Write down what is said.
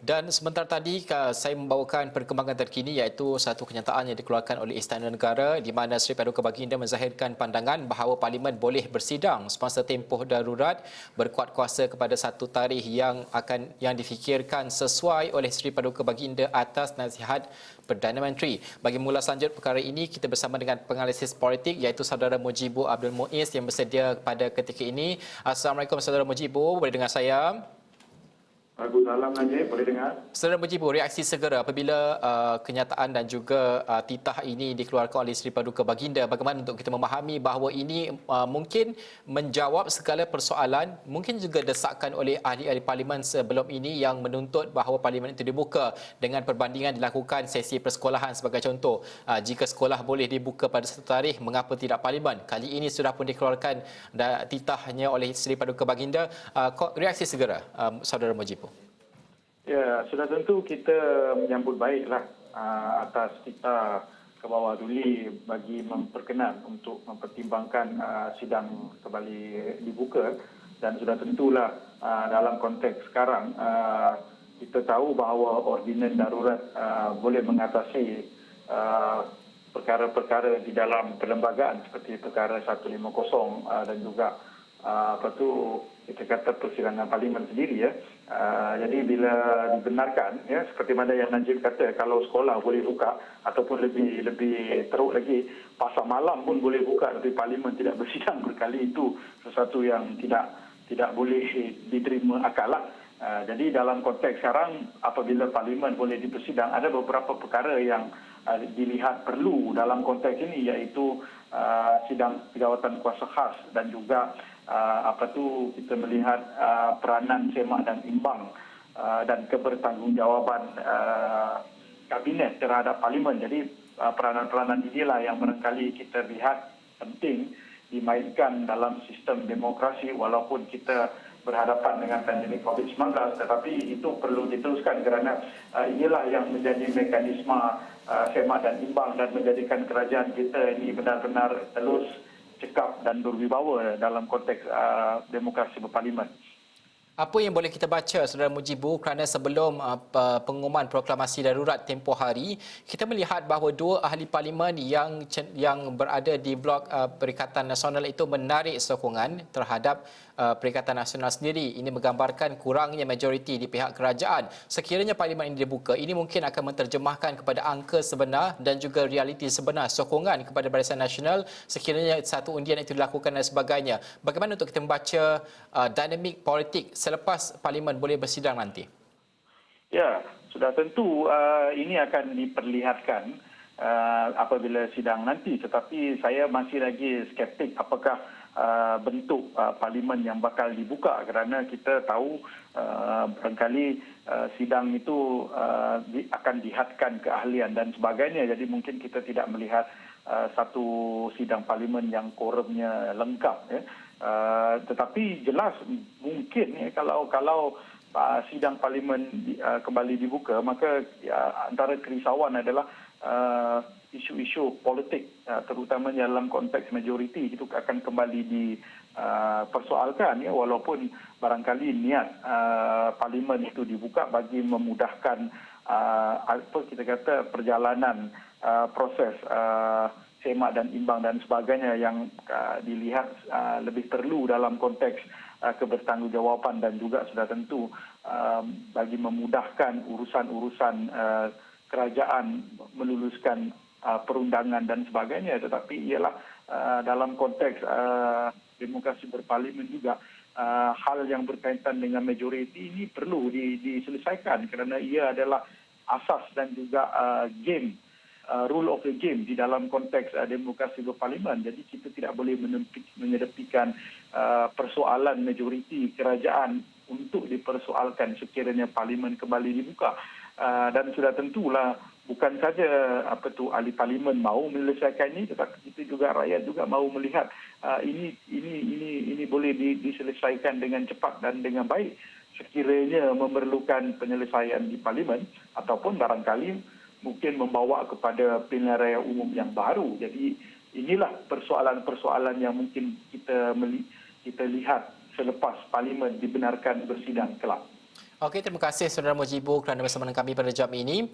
Dan sebentar tadi saya membawakan perkembangan terkini iaitu satu kenyataan yang dikeluarkan oleh Istana Negara di mana Seri Paduka Baginda menzahirkan pandangan bahawa Parlimen boleh bersidang semasa tempoh darurat berkuat kuasa kepada satu tarikh yang difikirkan sesuai oleh Seri Paduka Baginda atas nasihat Perdana Menteri. Bagi mengulas lanjut perkara ini, kita bersama dengan penganalisis politik iaitu Saudara Mujibu Abdul Muiz yang bersedia pada ketika ini. Assalamualaikum Saudara Mujibu, boleh dengar saya? Waalaikumsalam Najib, boleh dengar? Saudara Mujibu, reaksi segera apabila kenyataan dan juga titah ini dikeluarkan oleh Seri Paduka Baginda. Bagaimana untuk kita memahami bahawa ini mungkin menjawab segala persoalan, mungkin juga desakan oleh ahli-ahli parlimen sebelum ini yang menuntut bahawa parlimen itu dibuka dengan perbandingan dilakukan sesi persekolahan sebagai contoh. Jika sekolah boleh dibuka pada satu tarikh, mengapa tidak parlimen? Kali ini sudah pun dikeluarkan titahnya oleh Seri Paduka Baginda. Reaksi segera, Saudara Mujibu. Ya, sudah tentu kita menyambut baiklah atas kita ke bawah duli bagi memperkenan untuk mempertimbangkan sidang kembali dibuka, dan sudah tentulah dalam konteks sekarang kita tahu bahawa ordinan darurat boleh mengatasi perkara-perkara di dalam perlembagaan seperti perkara 150 dan juga kita kata persidangan parlimen sendiri ya. Jadi bila dibenarkan ya, seperti mana yang Najib kata, kalau sekolah boleh buka ataupun lebih teruk lagi pasar malam pun boleh buka tapi parlimen tidak bersidang berkali, itu sesuatu yang tidak boleh diterima akal lah. Jadi dalam konteks sekarang apabila parlimen boleh dipersidang, ada beberapa perkara yang dilihat perlu dalam konteks ini, iaitu sidang jawatan kuasa khas dan juga kita melihat peranan semak dan imbang dan kebertanggungjawaban kabinet terhadap parlimen. Jadi peranan-peranan inilah yang barangkali kita lihat penting dimainkan dalam sistem demokrasi walaupun kita berhadapan dengan pandemik COVID-19, tetapi itu perlu diteruskan kerana inilah yang menjadi mekanisme semak dan imbang dan menjadikan kerajaan kita ini benar-benar terus cekap dan berwibawa dalam konteks demokrasi berparlimen. Apa yang boleh kita baca, Saudara Mujibu, kerana sebelum pengumuman proklamasi darurat tempoh hari, kita melihat bahawa dua ahli parlimen yang berada di blok Perikatan Nasional itu menarik sokongan terhadap Perikatan Nasional sendiri. Ini menggambarkan kurangnya majoriti di pihak kerajaan. Sekiranya parlimen ini dibuka, ini mungkin akan menterjemahkan kepada angka sebenar dan juga realiti sebenar sokongan kepada Barisan Nasional sekiranya satu undian itu dilakukan dan sebagainya. Bagaimana untuk kita membaca dinamik politik selepas parlimen boleh bersidang nanti? Ya, sudah tentu ini akan diperlihatkan apabila sidang nanti, tetapi saya masih lagi skeptik apakah bentuk parlimen yang bakal dibuka, kerana kita tahu barangkali sidang itu akan dihadkan keahlian dan sebagainya, jadi mungkin kita tidak melihat satu sidang parlimen yang korumnya lengkap ya. Tetapi jelas mungkin ya, kalau sidang parlimen kembali dibuka, maka antara kerisauan adalah isu-isu politik terutamanya dalam konteks majoriti itu akan kembali dipersoalkan ya, walaupun barangkali niat parlimen itu dibuka bagi memudahkan kita kata perjalanan proses semak dan imbang dan sebagainya yang dilihat lebih perlu dalam konteks kebertanggungjawaban dan juga sudah tentu bagi memudahkan urusan-urusan kerajaan meluluskan perundangan dan sebagainya. Tetapi ialah dalam konteks demokrasi berparlimen juga hal yang berkaitan dengan majoriti ini perlu diselesaikan kerana ia adalah asas dan juga game, rule of the game di dalam konteks demokrasi berparlimen. Jadi kita tidak boleh mengedepikan persoalan majoriti kerajaan untuk dipersoalkan sekiranya parlimen kembali dibuka. Dan sudah tentulah bukan saja ahli parlimen mahu menyelesaikan ini, tetapi kita juga rakyat juga mahu melihat ini boleh diselesaikan dengan cepat dan dengan baik sekiranya memerlukan penyelesaian di parlimen ataupun barangkali mungkin membawa kepada pilihan raya umum yang baru. Jadi inilah persoalan-persoalan yang mungkin kita lihat selepas parlimen dibenarkan bersidang kelak. Okey, terima kasih Saudara Mujibur kerana bersama dengan kami pada jam ini.